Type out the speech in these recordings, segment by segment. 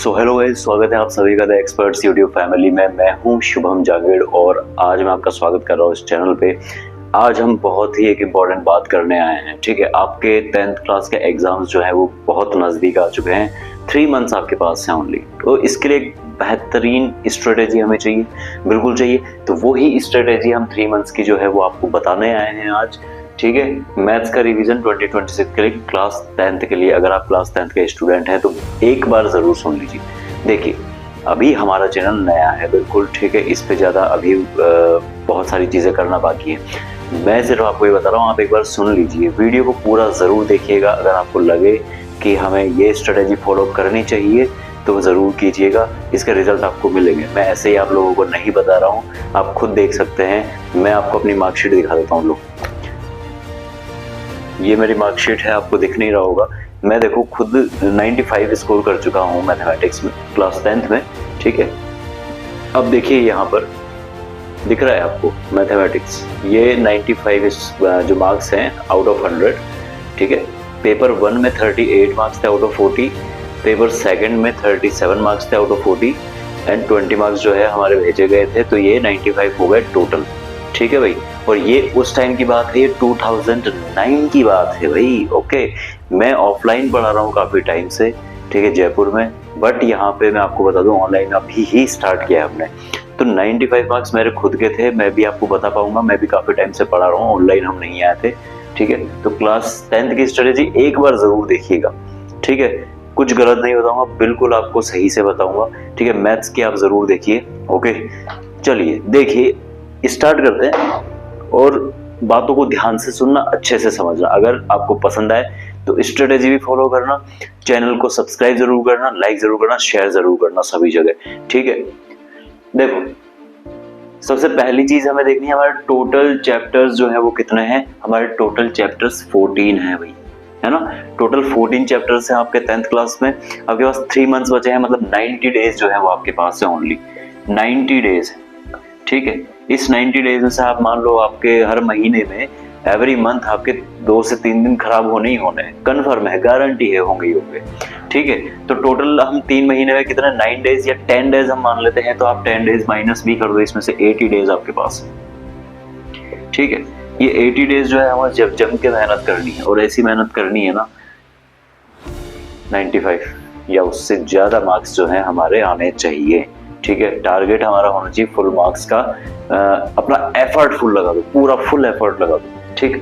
So hello guys, स्वागत है आप सभी का द एक्सपर्ट्स यूट्यूब फैमिली में। मैं हूं शुभम जागेड़ और आज मैं आपका स्वागत कर रहा हूं इस चैनल पे। आज हम बहुत ही एक इम्पॉर्टेंट बात करने आए हैं। ठीक है, आपके 10th क्लास के एग्जाम्स जो है वो बहुत नज़दीक आ चुके हैं। 3 मंथ्स आपके पास हैं ओनली। तो इसके लिए एक बेहतरीन स्ट्रेटेजी हमें चाहिए, बिल्कुल चाहिए। तो वही स्ट्रेटेजी हम 3 मंथ्स की जो है वो आपको बताने आए हैं आज। ठीक है, मैथ्स का रिवीजन 2026 के लिए क्लास 10th के लिए। अगर आप क्लास 10th के स्टूडेंट हैं तो एक बार ज़रूर सुन लीजिए। देखिए, अभी हमारा चैनल नया है बिल्कुल, ठीक है, इस पे ज़्यादा अभी बहुत सारी चीज़ें करना बाकी है। मैं सिर्फ आपको ये बता रहा हूँ, आप एक बार सुन लीजिए, वीडियो को पूरा ज़रूर देखिएगा। अगर आपको लगे कि हमें ये स्ट्रेटेजी फॉलो करनी चाहिए तो ज़रूर कीजिएगा, इसके रिजल्ट आपको मिलेंगे। मैं ऐसे ही आप लोगों को नहीं बता रहा हूँ, आप खुद देख सकते हैं। मैं आपको अपनी मार्कशीट दिखा देता हूँ। लोग, ये मेरी मार्कशीट है, आपको दिख नहीं रहा होगा। मैं देखो खुद 95 स्कोर कर चुका हूँ मैथमेटिक्स में क्लास 10th में। ठीक है, अब देखिए यहाँ पर दिख रहा है आपको मैथमेटिक्स, ये 95 जो मार्क्स हैं आउट ऑफ 100। ठीक है, पेपर 1 में 38 मार्क्स थे आउट ऑफ 40, पेपर 2 में 37 मार्क्स थे आउट ऑफ 40 एंड 20 मार्क्स जो है हमारे भेजे गए थे। तो ये 95 हो गए टोटल। ठीक है भाई, और ये उस टाइम की बात है, ये 2009 की बात है भाई। ओके, मैं ऑफलाइन पढ़ा रहा हूँ काफ़ी टाइम से, ठीक है, जयपुर में। बट यहाँ पे मैं आपको बता दूँ, ऑनलाइन अभी ही स्टार्ट किया है हमने। तो 95 मार्क्स मेरे खुद के थे। मैं भी आपको बता पाऊंगा, मैं भी काफ़ी टाइम से पढ़ा रहा हूँ, ऑनलाइन हम नहीं आए थे। ठीक है, तो क्लास 10th की स्ट्रेटेजी एक बार ज़रूर देखिएगा। ठीक है, कुछ गलत नहीं बताऊंगा, बिल्कुल आपको सही से बताऊंगा। ठीक है, मैथ्स की आप ज़रूर देखिए। ओके, चलिए देखिए, स्टार्ट करते हैं और बातों को ध्यान से सुनना, अच्छे से समझना। अगर आपको पसंद आए तो स्ट्रेटेजी भी फॉलो करना, चैनल को सब्सक्राइब जरूर करना, लाइक जरूर करना, शेयर जरूर करना सभी जगह। ठीक है, देखो सबसे पहली चीज हमें देखनी है, हमारे टोटल चैप्टर्स जो है वो कितने हैं। हमारे टोटल चैप्टर्स 14 हैं भाई, है ना। टोटल 14 चैप्टर्स हैं आपके 10th क्लास में। आपके पास 3 मंथ्स बचे हैं, मतलब 90 डेज जो है वो आपके पास है, ओनली 90 डेज है। ठीक है, इस 90 डेज में से आप मान लो आपके हर महीने में एवरी मंथ आपके 2 से 3 दिन खराब होने ही होने, कन्फर्म है, गारंटी है, होंगे ही होंगे। ठीक है, तो टोटल हम 3 महीने में कितने 9 डेज या 10 डेज हम मान लेते हैं, तो आप 10 डेज माइनस भी कर दो, इसमें से 80 डेज आपके पास। ठीक है, ये 80 डेज जो है हमें जम के मेहनत करनी है, और ऐसी मेहनत करनी है ना 95 या उससे ज्यादा मार्क्स जो है हमारे आने चाहिए। ठीक है, टारगेट हमारा होना चाहिए फुल मार्क्स का। अपना एफर्ट फुल लगा दो, पूरा फुल एफर्ट लगा दो। ठीक,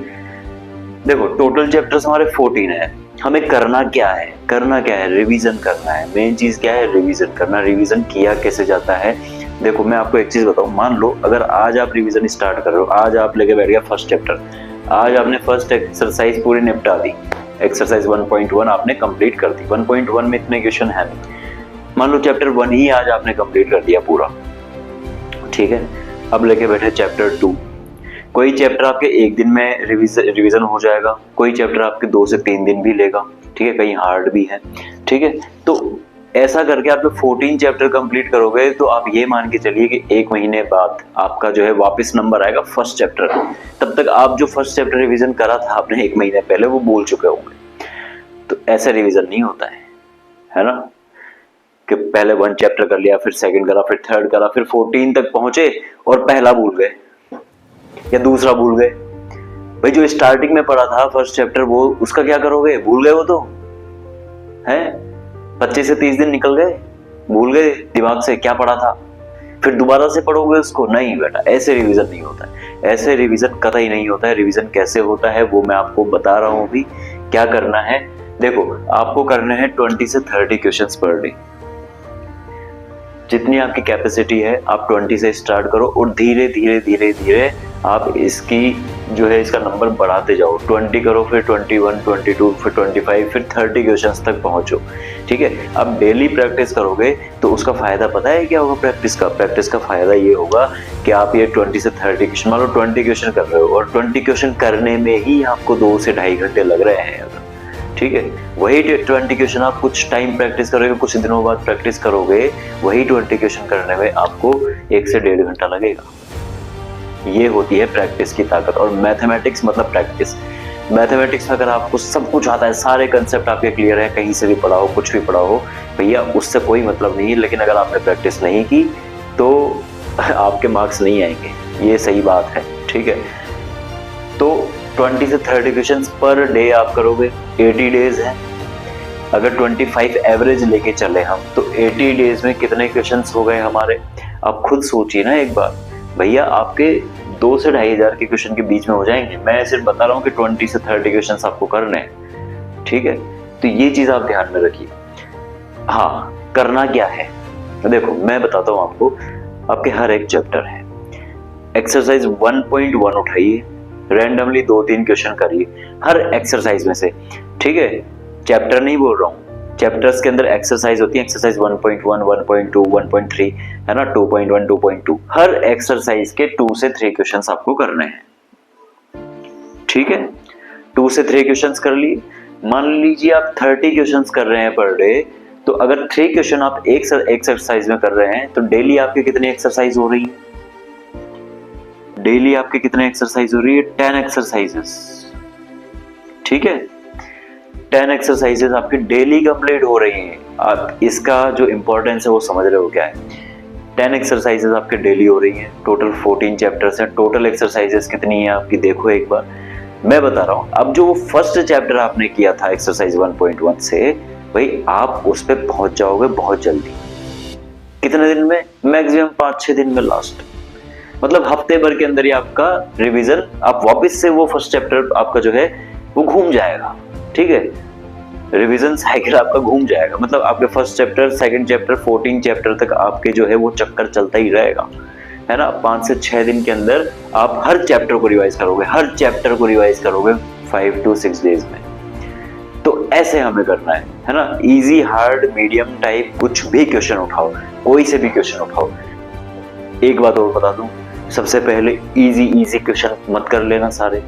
देखो टोटल चैप्टर्स हमारे 14 है। हमें करना क्या है, करना क्या है, रिवीजन करना है। मेन चीज क्या है, रिवीजन करना। रिवीजन किया कैसे जाता है, देखो मैं आपको एक चीज बताऊं। मान लो अगर आज आप रिवीजन स्टार्ट कर रहे हो, आज आप लेके बैठ गया फर्स्ट चैप्टर, आज आपने फर्स्ट एक्सरसाइज पूरी निपटा दी, एक्सरसाइज 1.1 आपने कंप्लीट कर दी। 1.1 में इतने क्वेश्चन है नहीं, मान लो चैप्टर 1 ही आज आपने कंप्लीट कर दिया पूरा। ठीक है, अब लेके बैठे चैप्टर 2। कोई चैप्टर आपके एक दिन में रिवीजन हो जाएगा, कोई चैप्टर आपके 2 से 3 दिन भी लेगा। ठीक है, कहीं हार्ड भी है। ठीक है, तो ऐसा करके आप 14 चैप्टर कंप्लीट करोगे तो आप ये मान के चलिए कि 1 महीने बाद आपका जो है वापस नंबर आएगा फर्स्ट चैप्टर। तब तक आप जो फर्स्ट चैप्टर रिवीजन करा था आपने 1 महीने पहले, वो भूल चुके होंगे। तो ऐसा रिवीजन नहीं होता है ना, कि पहले 1 चैप्टर कर लिया, फिर 2nd करा, फिर 3rd करा, फिर 14 तक पहुंचे और पहला भूल गए या दूसरा भूल गए। भाई जो स्टार्टिंग में पढ़ा था फर्स्ट चैप्टर, वो उसका क्या करोगे, भूल गए वो तो है। 25 से 30 दिन निकल गए, भूल गए दिमाग से क्या पढ़ा था, फिर दोबारा से पढ़ोगे उसको। नहीं बेटा, ऐसे रिवीजन नहीं होता है, ऐसे रिवीजन कतई नहीं होता है। रिवीजन कैसे होता है वो मैं आपको बता रहा हूँ अभी। क्या करना है, देखो आपको करने हैं 20 से 30 क्वेश्चंस पर डे। जितनी आपकी कैपेसिटी है आप 20 से स्टार्ट करो और धीरे धीरे धीरे धीरे आप इसकी जो है इसका नंबर बढ़ाते जाओ। 20 करो, फिर 21, 22, फिर 25, फिर 30 क्वेश्चंस तक पहुंचो। ठीक है, अब डेली प्रैक्टिस करोगे तो उसका फायदा पता है क्या होगा प्रैक्टिस का? प्रैक्टिस का फायदा ये होगा कि आप ये 20 से 30 क्वेश्चन, मान लो 20 क्वेश्चन कर रहे हो और 20 क्वेश्चन करने में ही आपको 2 से 2.5 घंटे लग रहे हैं। ठीक है, वही 20 क्वेश्चन आप कुछ टाइम प्रैक्टिस करोगे, कुछ दिनों बाद प्रैक्टिस करोगे, वही 20 क्वेश्चन करने में आपको 1 से 1.5 घंटा लगेगा। ये होती है प्रैक्टिस की ताकत। और मैथमेटिक्स मतलब प्रैक्टिस। मैथमेटिक्स में अगर आपको सब कुछ आता है, सारे कंसेप्ट आपके क्लियर है, कहीं से भी पढ़ा हो, कुछ भी पढ़ा हो, भैया उससे कोई मतलब नहीं है, लेकिन अगर आपने प्रैक्टिस नहीं की तो आपके मार्क्स नहीं आएंगे, ये सही बात है, ठीक है। तो 20 से 30 क्वेश्चन पर डे आप करोगे, 80 डेज है। अगर 25 एवरेज लेके चले हम तो 80 डेज में कितने क्वेश्चंस हो गए हमारे, आप खुद सोचिए ना एक बार। भैया आपके 2 से 2,500 के क्वेश्चन के बीच में हो जाएंगे। मैं सिर्फ बता रहा हूँ कि 20 से 30 क्वेश्चन आपको करने हैं, ठीक है। तो ये चीज आप ध्यान में रखिए। हाँ, करना क्या है देखो, मैं बताता हूँ आपको। आपके हर एक चैप्टर है, एक्सरसाइज 1.1 उठाइए, रैंडमली 2-3 क्वेश्चन करिए हर एक्सरसाइज में से, ठीक है। चैप्टर नहीं बोल रहा हूँ, चैप्टर्स के अंदर एक्सरसाइज होती है, एक्सरसाइज 1.1, 1.2, 1.3 है ना, 2.1, 2.2, हर एक्सरसाइज के 2 से 3 क्वेश्चंस आपको करने हैं, ठीक है। 2 से 3 क्वेश्चंस कर लिए। मान लीजिए आप 30 क्वेश्चंस कर रहे हैं पर डे, तो अगर 3 क्वेश्चन आप एक एक्सरसाइज में कर रहे हैं तो डेली आपके कितने एक्सरसाइज हो रही है, डेली आपके कितने एक्सरसाइज हो रही है, 10 एक्सरसाइजेस, ठीक है। 10 एक्सरसाइजेस आपकी डेली कंप्लीट हो रही हैं। आप इसका जो इंपॉर्टेंस है वो समझ रहे हो क्या है। 10 एक्सरसाइजेस आपके डेली हो रही हैं, टोटल 14 चैप्टर्स हैं। टोटल एक्सरसाइजेस कितनी है आपकी देखो एक बार, मैं बता रहा हूं। अब जो फर्स्ट चैप्टर आपने किया था एक्सरसाइज 1.1 से, भाई आप उस पर पहुंच जाओगे बहुत जल्दी। कितने दिन में, मैक्सिमम 5-6 दिन में लास्ट, मतलब हफ्ते भर के अंदर ही आपका रिवीजन, आप वापस से वो फर्स्ट चैप्टर आपका जो है वो घूम जाएगा, ठीक है। रिवीजन साइकिल आपका घूम जाएगा, मतलब आपके first chapter, second chapter, 14 chapter तक आपके जो है वो चक्कर चलता ही रहेगा, है ना। 5 से 6 दिन के अंदर आप हर चैप्टर को रिवाइज करोगे, हर चैप्टर को रिवाइज करोगे 5 to 6 डेज में। तो ऐसे हमें करना है ना। इजी, हार्ड, मीडियम टाइप कुछ भी क्वेश्चन उठाओ, कोई से भी क्वेश्चन उठाओ। एक बात और बता दूं, सबसे पहले इजी क्वेश्चन मत कर लेना सारे।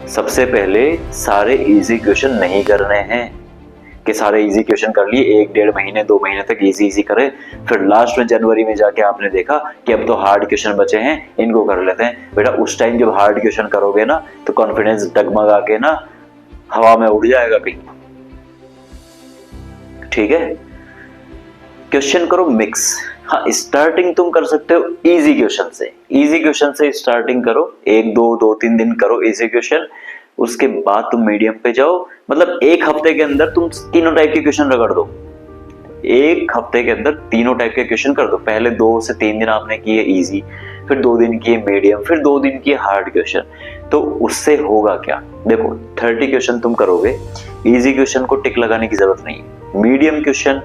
सबसे पहले सारे इजी क्वेश्चन नहीं करने हैं कि सारे इजी क्वेश्चन कर लिए, 1-1.5 महीने 2 महीने तक इजी करे, फिर लास्ट में जनवरी में जाके आपने देखा कि अब तो हार्ड क्वेश्चन बचे हैं, इनको कर लेते हैं। बेटा उस टाइम जब हार्ड क्वेश्चन करोगे ना तो कॉन्फिडेंस डगमगा के ना हवा में उड़ जाएगा कहीं, ठीक है। क्वेश्चन करो मिक्स। हाँ, स्टार्टिंग तुम कर सकते हो इजी क्वेश्चन से, इजी क्वेश्चन से स्टार्टिंग करो, 1-2-3 दिन करो इजी क्वेश्चन, उसके बाद तुम मीडियम पे जाओ। मतलब एक हफ्ते के अंदर तुम तीनों टाइप के क्वेश्चन रगड़ दो, एक हफ्ते के अंदर तीनों टाइप के क्वेश्चन कर दो। पहले 2 से 3 दिन आपने किए इजी, फिर 2 दिन किए मीडियम, फिर 2 दिन किए हार्ड क्वेश्चन। तो उससे होगा क्या, देखो 30 क्वेश्चन तुम करोगे, इजी क्वेश्चन को टिक लगाने की जरूरत नहीं है। मीडियम क्वेश्चन,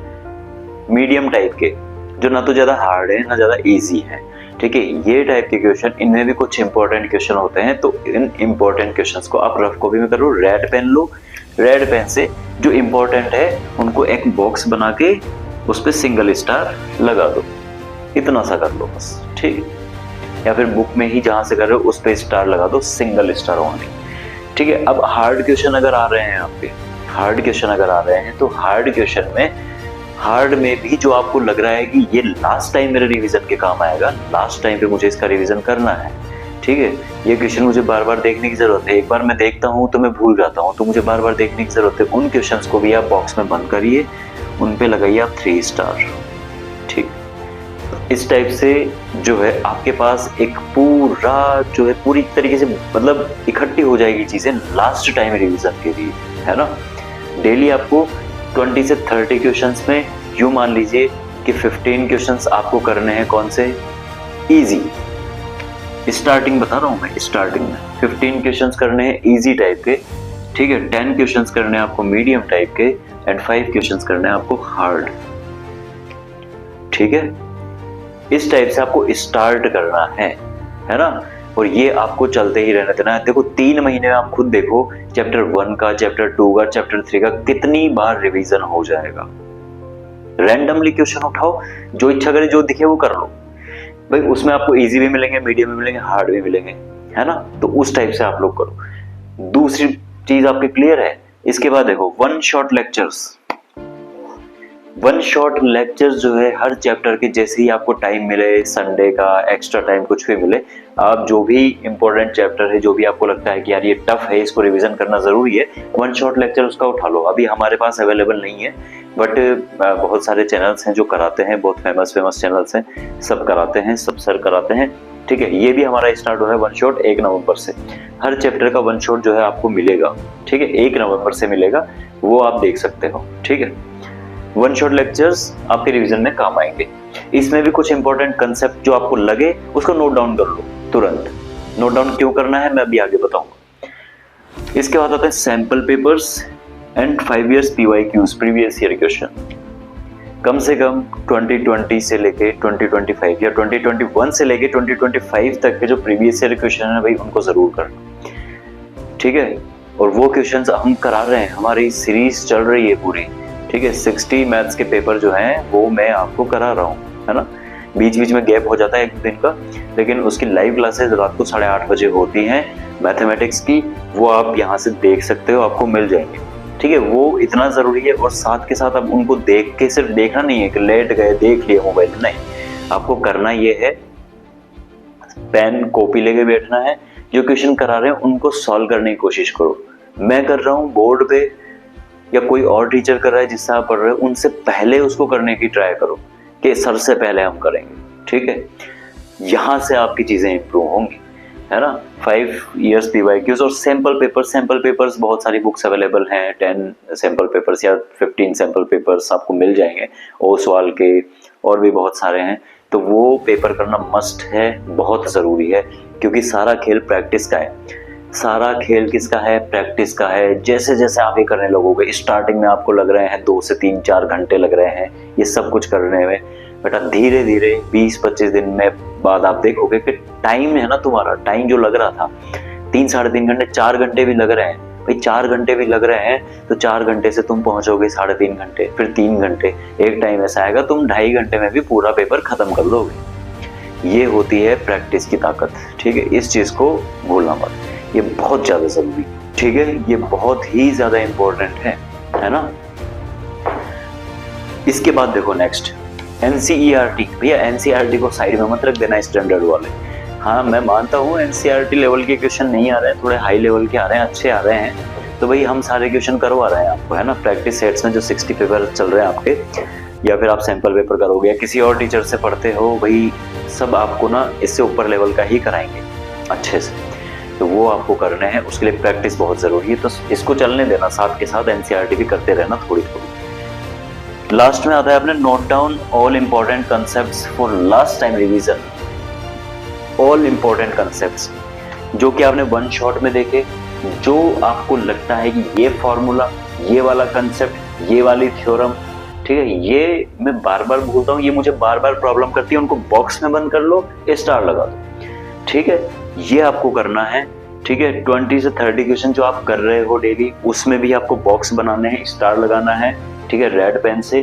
मीडियम टाइप के जो ना तो ज्यादा हार्ड है ना ज्यादा इजी है, ठीक है, ये टाइप के क्वेश्चन, इनमें भी कुछ इंपॉर्टेंट क्वेश्चन होते हैं। तो इन इंपॉर्टेंट क्वेश्चंस को आप रफ कॉपी में करो, रेड पेन लो, रेड पेन से जो इंपॉर्टेंट है उनको एक बॉक्स बना के उस पर सिंगल स्टार लगा दो, इतना सा कर लो बस, ठीक। या फिर बुक में ही जहां से कर रहे हो उस पर स्टार लगा दो, सिंगल स्टार ओनली, ठीक है। अब हार्ड क्वेश्चन अगर आ रहे हैं आपके, हार्ड क्वेश्चन अगर आ रहे हैं तो हार्ड क्वेश्चन में, हार्ड में भी जो आपको लग रहा है कि ये लास्ट टाइम मेरे रिवीजन के काम आएगा, लास्ट टाइम पे मुझे इसका रिवीजन करना है, ठीक है, ये क्वेश्चन मुझे बार बार देखने की जरूरत है, एक बार मैं देखता हूँ तो मैं भूल जाता हूँ, तो मुझे बार बार देखने की जरूरत है, उन क्वेश्चंस को भी आप बॉक्स में बंद करिए, उन पे लगाइए आप 3 स्टार, ठीक। इस टाइप से जो है आपके पास एक पूरा जो है पूरी तरीके से मतलब इकट्ठी हो जाएगी चीजें लास्ट टाइम रिवीजन के लिए, है ना। डेली आपको 20 से 30 क्वेश्चंस में यूं मान लीजिए कि 15 क्वेश्चंस आपको करने हैं कौन से, इजी, स्टार्टिंग बता रहा हूं मैं, स्टार्टिंग में 15 क्वेश्चंस करने हैं इजी टाइप के, ठीक है, 10 क्वेश्चंस करने हैं आपको मीडियम टाइप के एंड 5 क्वेश्चंस करने हैं आपको हार्ड, ठीक है। इस टाइप से आपको स्टार्ट करना है ना, और ये आपको चलते ही रहने देना है। देखो 3 महीने में आप खुद देखो चैप्टर 1 का, चैप्टर 2 का, चैप्टर 3 का कितनी बार रिवीजन हो जाएगा। रैंडमली क्वेश्चन उठाओ, जो इच्छा करे जो दिखे वो कर लो भाई, उसमें आपको इजी भी मिलेंगे, मीडियम भी मिलेंगे, हार्ड भी मिलेंगे, है ना। तो उस टाइप से आप लोग करो। दूसरी चीज आपके क्लियर है। इसके बाद देखो one shot lectures, one shot lectures जो है हर चैप्टर के, जैसे ही आपको टाइम मिले, संडे का एक्स्ट्रा टाइम कुछ भी मिले, आप जो भी इंपॉर्टेंट चैप्टर है, जो भी आपको लगता है कि यार ये टफ है, इसको रिवीजन करना जरूरी है, वन शॉट लेक्चर उसका उठा लो। अभी हमारे पास अवेलेबल नहीं है, बट बहुत सारे चैनल्स हैं जो कराते हैं, बहुत फेमस चैनल्स हैं, सब कराते हैं, सब सर कराते हैं। ठीक है, ये भी हमारा स्टार्ट हुआ है वन शॉट 1 नवंबर से। हर चैप्टर का वन शॉट जो है आपको मिलेगा। ठीक है, 1 नवंबर से मिलेगा, वो आप देख सकते हो। ठीक है, वन शॉट लेक्चर्स आपके रिवीजन में काम आएंगे। इसमें भी कुछ इंपॉर्टेंट कंसेप्ट जो आपको लगे उसको नोट डाउन कर लो तुरंत। नोट डाउन क्यों करना है मैं अभी आगे बताऊंगा। इसके बाद आता है sample papers and 5 years PYQs, previous year question. कम से कम 2020 से लेके 2025 या 2021 से लेके 2025 तक के जो प्रीवियस ईयर क्वेश्चन है भाई, उनको जरूर करना। ठीक है, और वो क्वेश्चंस हम करा रहे हैं, हमारी सीरीज चल रही है पूरी। ठीक है, 60 मैथ्स के पेपर जो हैं वो मैं आपको करा रहा हूँ, है ना। बीच बीच में गैप हो जाता है 1 दिन का, लेकिन उसकी लाइव क्लासेस रात को 8:30 बजे होती हैं मैथमेटिक्स की, वो आप यहाँ से देख सकते हो, आपको मिल जाएंगे। ठीक है, वो इतना जरूरी है। और साथ के साथ अब उनको देख के सिर्फ देखना नहीं है कि लेट गए देख लिए मोबाइल, नहीं, आपको करना ये है, पेन कॉपी लेके बैठना है, जो क्वेश्चन करा रहे हैं उनको सॉल्व करने की कोशिश करो। मैं कर रहा हूँ बोर्ड पे, या कोई और टीचर कर रहा है जिससे आप पढ़ रहे हो, उनसे पहले उसको करने की ट्राई करो कि सर से पहले हम करेंगे। ठीक है, यहां से आपकी चीजें इंप्रूव होंगी, है ना। 5 इयर्स PYQs और सैंपल पेपर्स बहुत सारी बुक्स अवेलेबल हैं। 10 सैंपल पेपर्स या 15 सैंपल पेपर्स आपको मिल जाएंगे, ओसवाल के, और भी बहुत सारे हैं। तो वो पेपर करना मस्ट है, बहुत जरूरी है, क्योंकि सारा खेल प्रैक्टिस का है। सारा खेल किसका है? प्रैक्टिस का है। जैसे जैसे आगे करने लगोगे, स्टार्टिंग में आपको लग रहे हैं 2 से 3-4 घंटे लग रहे हैं ये सब कुछ करने में, बेटा धीरे धीरे 20-25 दिन में बाद आप देखोगे कि टाइम है ना, तुम्हारा टाइम जो लग रहा था 3-3.5 घंटे, 4 घंटे भी लग रहे हैं भाई, 4 घंटे भी लग रहे हैं, तो 4 घंटे से तुम पहुंचोगे 3.5 घंटे, फिर 3 घंटे। एक टाइम ऐसा आएगा तुम 2.5 घंटे में भी पूरा पेपर खत्म कर लोगे। ये होती है प्रैक्टिस की ताकत। ठीक है, इस चीज को भूलना मत, ये बहुत ज्यादा जरूरी। ठीक है, ये बहुत ही ज्यादा इंपॉर्टेंट है ना। इसके बाद देखो नेक्स्ट NCERT। भैया NCERT को साइड में मत रख देना, स्टैंडर्ड वाले। हाँ, मैं मानता हूँ NCERT लेवल के क्वेश्चन नहीं आ रहे हैं, थोड़े हाई लेवल के आ रहे हैं, अच्छे आ रहे हैं, तो भाई हम सारे क्वेश्चन करवा रहे हैं आपको, है ना। प्रैक्टिस सेट्स में जो 60 पेपर चल रहे हैं आपके, या फिर आप सैंपल पेपर करोगे या किसी और टीचर से पढ़ते हो, भाई सब आपको ना इससे ऊपर लेवल का ही कराएंगे अच्छे से, तो वो आपको करने हैं। उसके लिए प्रैक्टिस बहुत जरूरी है, तो इसको चलने देना, साथ के साथ NCERT भी करते रहना थोड़ी थोड़ी। लास्ट में आता है अपने note down all important concepts for last time revision. All important concepts जो कि आपने वन शॉट में देखे, जो आपको लगता है कि ये फॉर्मूला, ये वाला कंसेप्ट, ये वाली थ्योरम, ठीक है, ये मैं बार बार बोलता हूँ, ये मुझे बार बार प्रॉब्लम करती है, उनको बॉक्स में बंद कर लो, स्टार लगा दो। ठीक है, ये आपको करना है। ठीक है, 20 से 30 क्वेश्चन जो आप कर रहे हो डेली, उसमें भी आपको बॉक्स बनाने हैं, स्टार लगाना है। ठीक है, रेड पेन से,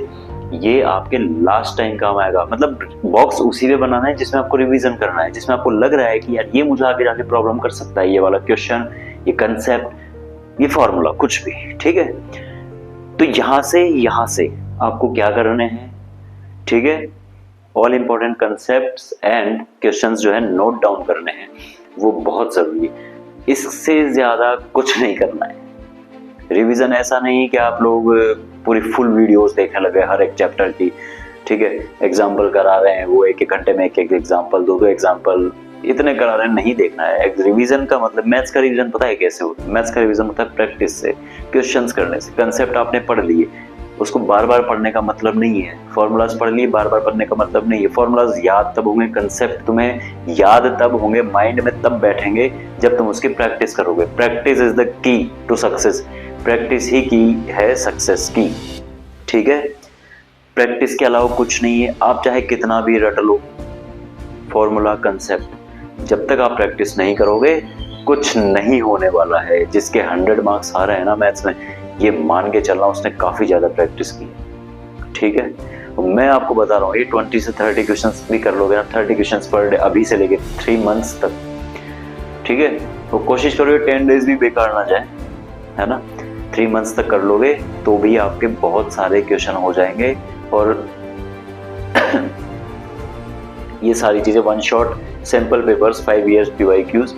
ये आपके लास्ट टाइम काम आएगा। मतलब बॉक्स उसी में बनाना है जिसमें आपको रिवीजन करना है, जिसमें आपको लग रहा है कि यार ये मुझे आगे जाके प्रॉब्लम कर सकता है, ये वाला क्वेश्चन, ये कंसेप्ट, ये फॉर्मूला, कुछ भी। ठीक है, तो यहां से आपको क्या करने हैं? ठीक है, all important concepts and questions जो है नोट डाउन करने हैं, वो बहुत जरूरी है। इससे ज्यादा कुछ नहीं करना है। रिवीजन ऐसा नहीं कि आप लोग पूरी फुल वीडियोस देखने लगे हर एक चैप्टर की। ठीक है, एग्जाम्पल करा रहे हैं, वो 1-1 घंटे में एक एग्जाम्पल, 2-2 एग्जाम्पल, इतने करा रहे हैं, नहीं देखना है। रिवीजन का मतलब, मैथ्स का रिवीजन पता है कैसे होता है? मैथ्स का रिवीजन होता है प्रैक्टिस से, क्वेश्चंस करने से। कंसेप्ट आपने पढ़ लिए, उसको बार बार पढ़ने का मतलब नहीं है। फॉर्मूलाज पढ़ लिए, बार बार पढ़ने का मतलब नहीं है। फॉर्मूलाज याद तब होंगे, कंसेप्ट तुम्हें याद तब होंगे, माइंड में तब बैठेंगे जब तुम उसकी प्रैक्टिस करोगे। Practice is the key to success. Practice ही की है सक्सेस की। ठीक है, प्रैक्टिस के अलावा कुछ नहीं है। आप चाहे कितना भी रट लो फॉर्मूला, कंसेप्ट, जब तक आप प्रैक्टिस नहीं करोगे कुछ नहीं होने वाला है। जिसके 100 मार्क्स आ रहे हैं ना मैथ्स में, ये मान के चलना उसने काफी ज्यादा प्रैक्टिस की है। ठीक है, मैं आपको बता रहा हूँ, ये 20 से 30 क्वेश्चंस भी कर लोगे ना, 30 क्वेश्चंस पर डे, अभी से लेके 3 मंथ्स तक। ठीक है, तो कोशिश करो 10 डेज भी बेकार ना जाए, है ना। 3 मंथ्स तक कर लोगे तो भी आपके बहुत सारे क्वेश्चन हो जाएंगे। और ये सारी चीज़ें one shot sample papers 5 years PYQs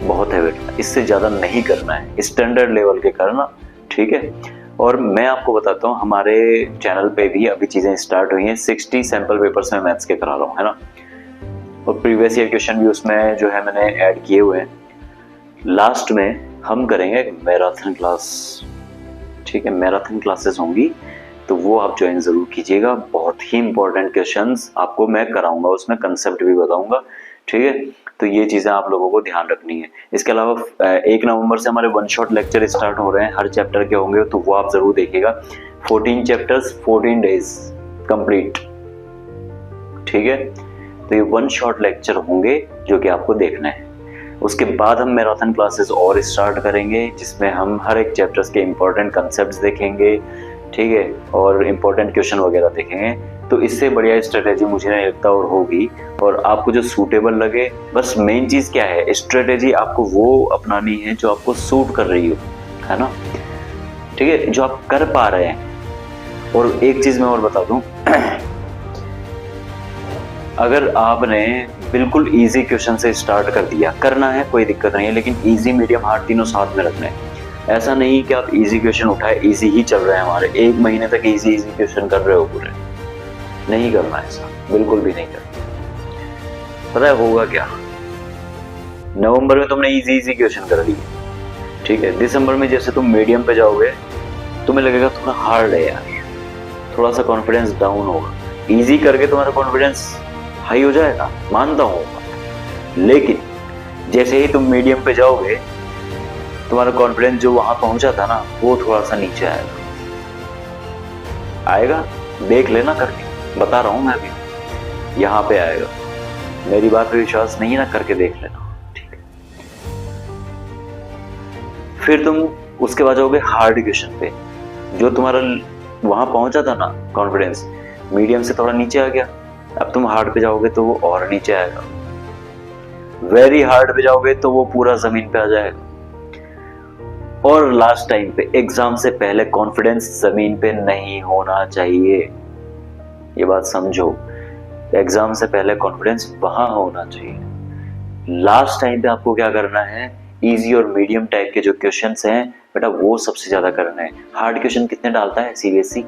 बहुत है बेटा, इससे ज़्यादा नहीं करना है, स्टैंडर्ड लेवल के करना, ठीक है। और मैं आपको बताता हूँ हमारे चैनल पे भी अभी चीज़ें स्टार्ट हुई हैं, 60 सैम्पल पेपर्स में मैथ्स के करा रहा हूँ, है ना। और प्रीवियस ईयर क्वेश्चन भी उसमें जो है मैंने ऐड किए हुए हैं। लास्ट में हम करेंगे मैराथन क्लास, ठीक है, मैराथन क्लासेस होंगी, तो वो आप ज्वाइन जरूर कीजिएगा। बहुत ही इंपॉर्टेंट क्वेश्चंस आपको मैं कराऊंगा, उसमें कंसेप्ट भी बताऊंगा, ठीक है। तो ये चीज़ें आप लोगों को ध्यान रखनी है। इसके अलावा 1 नवंबर से हमारे वन शॉट लेक्चर स्टार्ट हो रहे हैं, हर चैप्टर के होंगे, तो वो आप जरूर देखिएगा। 14 चैप्टर्स 14 डेज कंप्लीट, ठीक है। तो ये वन शॉट लेक्चर होंगे जो कि आपको देखना है। उसके बाद हम मैराथन क्लासेस और स्टार्ट करेंगे, जिसमें हम हर एक चैप्टर्स के इंपॉर्टेंट कंसेप्ट्स देखेंगे, ठीक है, और इम्पोर्टेंट क्वेश्चन वगैरह देखेंगे। तो इससे बढ़िया स्ट्रेटेजी मुझे नहीं लगता और होगी, और आपको जो सूटेबल लगे, बस मेन चीज़ क्या है, स्ट्रेटेजी आपको वो अपनानी है जो आपको सूट कर रही हो, है ना, ठीक है, जो आप कर पा रहे हैं। और एक चीज़ मैं और बता दूं, अगर आपने बिल्कुल इजी क्वेश्चन से स्टार्ट कर दिया, करना है कोई दिक्कत नहीं है, लेकिन इजी मीडियम हार्ड तीनों साथ में रखना है। ऐसा नहीं कि आप इजी क्वेश्चन उठाए, इजी ही चल रहे हैं हमारे, 1 महीने तक इजी क्वेश्चन कर रहे हो पूरे, नहीं करना ऐसा, बिल्कुल भी नहीं करना। पता है होगा क्या, नवंबर में तुमने इजी क्वेश्चन कर लिए, ठीक है, दिसंबर में जैसे तुम मीडियम पे जाओगे तुम्हें लगेगा थोड़ा हार्ड है यार, थोड़ा सा कॉन्फिडेंस डाउन होगा। इजी करके तुम्हारा कॉन्फिडेंस हाई हो जाएगा, मानता हूँ, लेकिन जैसे ही तुम मीडियम पे जाओगे तुम्हारा कॉन्फिडेंस जो वहां पहुंचा था ना, वो थोड़ा सा नीचे आएगा, देख लेना करके, बता रहा हूं मैं भी, यहाँ पे आएगा। मेरी बात पे विश्वास नहीं है ना, करके देख लेना, ठीक है। फिर तुम उसके बाद जाओगे हार्ड क्वेश्चन पे, जो तुम्हारा वहां पहुंचा था ना कॉन्फिडेंस, मीडियम से थोड़ा नीचे आ गया, अब तुम हार्ड पे जाओगे तो वो और नीचे आएगा, वेरी हार्ड पे जाओगे तो वो पूरा जमीन पे आ जाएगा। और लास्ट टाइम पे एग्जाम से पहले कॉन्फिडेंस जमीन पे नहीं होना चाहिए, ये बात समझो, एग्जाम से पहले कॉन्फिडेंस वहां होना चाहिए। लास्ट टाइम पे आपको क्या करना है, इजी और मीडियम टाइप के जो क्वेश्चंस हैं बेटा, वो सबसे ज्यादा करना है। हार्ड क्वेश्चन कितने डालता है CBSE,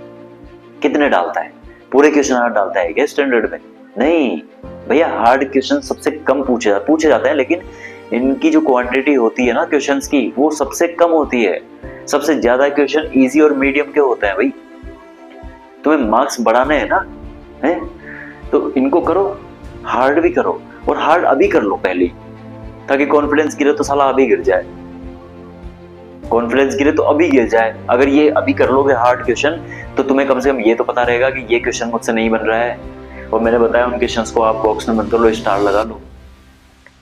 कितने डालता है, पूरे क्वेश्चन हार्ड डालता है क्या स्टैंडर्ड में? नहीं भैया, हार्ड क्वेश्चन सबसे कम पूछे जाते हैं, लेकिन इनकी जो क्वांटिटी होती है ना क्वेश्चंस की, वो सबसे कम होती है। सबसे ज्यादा क्वेश्चन इजी और मीडियम के होते हैं भाई, तुम्हें मार्क्स बढ़ाने हैं ना, है तो इनको करो, हार्ड भी करो, और हार्ड अभी कर लो पहले, ताकि कॉन्फिडेंस गिरे तो साला अभी गिर जाए, कॉन्फिडेंस गिरे तो अभी गिर जाए। अगर ये अभी कर लोगे हार्ड क्वेश्चन, तो तुम्हें कम से कम ये तो पता रहेगा कि ये क्वेश्चन मुझसे नहीं बन रहा है, और मैंने बताया उन क्वेश्चंस को आप बॉक्स में बंद कर लो, स्टार लगा लो,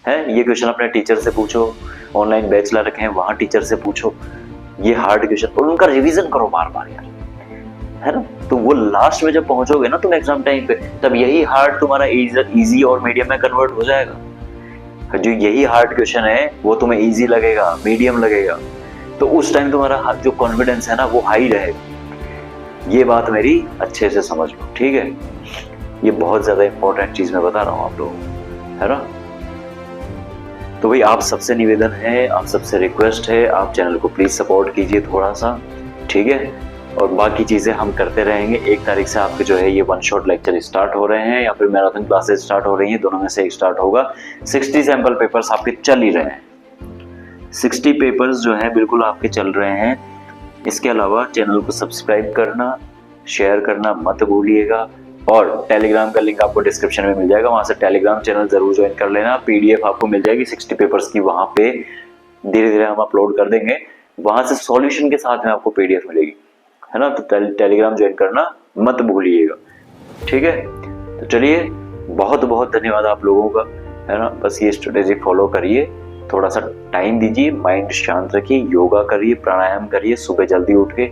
है ये क्वेश्चन अपने टीचर से पूछो, ऑनलाइन बैच ला रखे हैं वहां टीचर से पूछो, ये हार्ड क्वेश्चन, और उनका रिवीजन करो बार बार यार, है ना। तो वो लास्ट में जब पहुंचोगे ना तुम एग्जाम टाइम पे, तब यही हार्ड तुम्हारा इजी और मीडियम में कन्वर्ट हो जाएगा। जो यही हार्ड क्वेश्चन है वो तुम्हें इजी लगेगा, मीडियम लगेगा, तो उस टाइम तुम्हारा जो कॉन्फिडेंस है ना वो हाई रहेगा। ये बात मेरी अच्छे से समझ लो, ठीक है, ये बहुत ज्यादा इंपॉर्टेंट चीज मैं बता रहा हूँ आप लोगों को, है ना। तो भाई आप सबसे निवेदन है, आप सबसे रिक्वेस्ट है, आप चैनल को प्लीज सपोर्ट कीजिए थोड़ा सा, ठीक है। और बाकी चीजें हम करते रहेंगे। 1 तारीख से आपके जो है ये वन शॉट लेक्चर स्टार्ट हो रहे हैं, या फिर मैराथन क्लासेस स्टार्ट हो रही हैं, दोनों में से एक स्टार्ट होगा। 60 सैंपल पेपर्स आपके चल ही रहे हैं, 60 पेपर्स जो है बिल्कुल आपके चल रहे हैं। इसके अलावा चैनल को सब्सक्राइब करना, शेयर करना मत भूलिएगा, और टेलीग्राम का लिंक आपको डिस्क्रिप्शन में मिल जाएगा, वहां से टेलीग्राम चैनल जरूर ज्वाइन कर लेना। PDF आपको मिल जाएगी 60 पेपर्स की, वहां पे धीरे धीरे हम अपलोड कर देंगे, वहां से सॉल्यूशन के साथ में आपको PDF मिलेगी, है ना। तो टेलीग्राम ज्वाइन करना मत भूलिएगा, ठीक है। तो चलिए, बहुत बहुत धन्यवाद आप लोगों का, है ना। बस ये स्ट्रेटेजी फॉलो करिए, थोड़ा सा टाइम दीजिए, माइंड शांत रखिए, योगा करिए, प्राणायाम करिए सुबह जल्दी उठ के,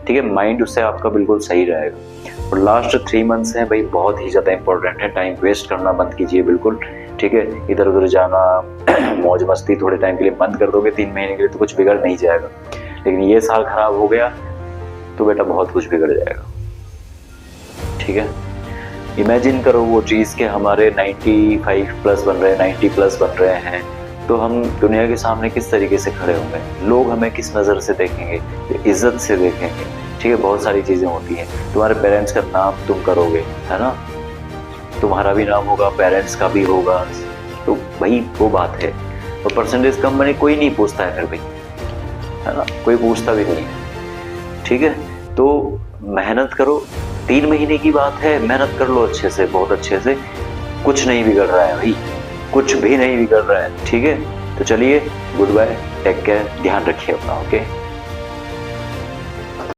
ठीक है, माइंड उससे आपका बिल्कुल सही रहेगा। और लास्ट 3 मंथ्स हैं भाई, बहुत ही ज्यादा इंपॉर्टेंट है, टाइम वेस्ट करना बंद कीजिए बिल्कुल, ठीक है। इधर उधर जाना, मौज मस्ती थोड़े टाइम के लिए बंद कर दोगे, 3 महीने के लिए, तो कुछ बिगड़ नहीं जाएगा, लेकिन ये साल खराब हो गया तो बेटा बहुत कुछ बिगड़ जाएगा, ठीक है। इमेजिन करो वो चीज़ के हमारे 95 प्लस बन रहे हैं, 90 प्लस बन रहे हैं, तो हम दुनिया के सामने किस तरीके से खड़े होंगे, लोग हमें किस नज़र से देखेंगे, इज्जत से देखेंगे। ठीक है, बहुत सारी चीज़ें होती हैं। तुम्हारे पेरेंट्स का नाम तुम करोगे, है ना, तुम्हारा भी नाम होगा, पेरेंट्स का भी होगा, तो वही वो बात है। और परसेंटेज कम बने कोई नहीं पूछता है फिर भाई, है ना, कोई पूछता भी नहीं है। ठीक है, तो मेहनत करो, 3 महीने की बात है, मेहनत कर लो अच्छे से, बहुत अच्छे से, कुछ नहीं बिगड़ रहा है भाई, कुछ भी नहीं बिगड़ रहा है। ठीक है, तो चलिए, गुड बाय, टेक केयर, ध्यान रखिए अपना, ओके।